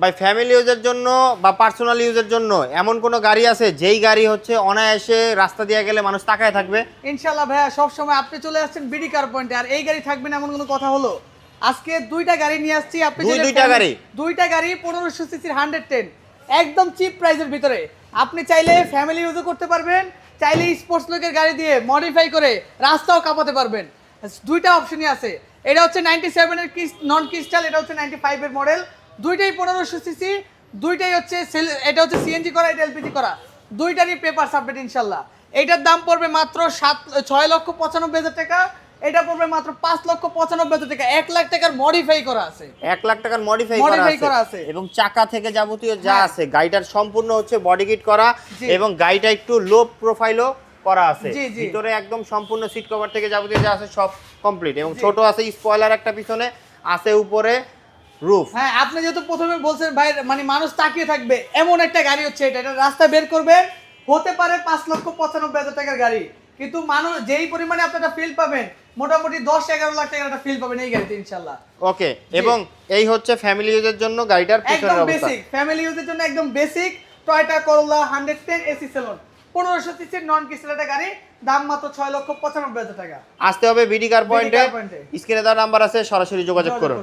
ভাই ফ্যামিলি ইউজের জন্য বা পার্সোনাল ইউজের জন্য এমন কোনো গাড়ি আছে যেই গাড়ি হচ্ছে অনায়াসে রাস্তা দিয়ে গেলে মানুষ তাকায় থাকবে? ইনশাআল্লাহ ভাইয়া, সবসময় আপনি চলে আসছেন বিডি কার পয়েন্টে, আর এই গাড়ি থাকবে না এমন কোনো কথা হলো? আজকে দুইটা গাড়ি নিয়ে আসছি। আপনি দুইটা গাড়ি? দুইটা গাড়ি 1500 সিসির 110, একদম চিপ প্রাইসের ভিতরে। আপনি চাইলে ফ্যামিলি ইউজও করতে পারবেন, চাইলে স্পোর্টস লুকের গাড়ি দিয়ে মডিফাই করে রাস্তাও কাঁপাতে পারবেন। দুইটা অপশনই আছে। এটা হচ্ছে 97 এর নন ক্রিস্টাল, এটা হচ্ছে 95 এর মডেল। দুইটাই 1500 সিসি, দুইটাই হচ্ছে এটা হচ্ছে সিএনজি করা, এটা এলপিজি করা। দুইটারই পেপার আপডেট ইনশাল্লাহ। এইটার দাম পড়বে মাত্র 6,95,000 টাকা। এটা পড়বে মাত্র 5,95,000 টাকা। 1 লাখ টাকার মডিফাই করা আছে। 1 লাখ টাকার মডিফাই করা আছে এবং চাকা থেকে যাবতীয় যা আছে গাড়িটার সম্পূর্ণ হচ্ছে বডি কিট করা এবং গাড়িটা একটু লো প্রোফাইলও করা আছে। ভিতরে একদম সম্পূর্ণ সিট কভার থেকে যাবতীয় যা আছে সব কমপ্লিট এবং ছোট আছে স্পয়লার একটা পিছনে আছে, উপরে রুফ। হ্যাঁ, আপনি যেহেতু প্রথমে বলছেন ভাই মানে মানুষ তাকিয়ে থাকবে এমন একটা গাড়ি হচ্ছে এটা। এটা রাস্তায় বের করবেন, হতে পারে 5,95,000 টাকার গাড়ি, কিন্তু মানুষ যেই পরিমাণে আপনারা ফিল পাবেন মোটামুটি 10-11 লাখ টাকার একটা ফিল পাবেন এই গাড়িতে ইনশাআল্লাহ। ওকে, এবং এই হচ্ছে ফ্যামিলি ইউজের জন্য গাড়িটার পিছনের একদম অবস্থা। বেসিক ফ্যামিলি ইউজের জন্য একদম basic Toyota Corolla 110 AC saloon 1500 সিসির নন ক্রিস্টাল একটা গাড়ি, দাম মাত্র 6,95,000 টাকা। আসতে হবে বিডি কার পয়েন্টে, স্ক্রিনে দেওয়া নাম্বার আছে, সরাসরি যোগাযোগ করুন।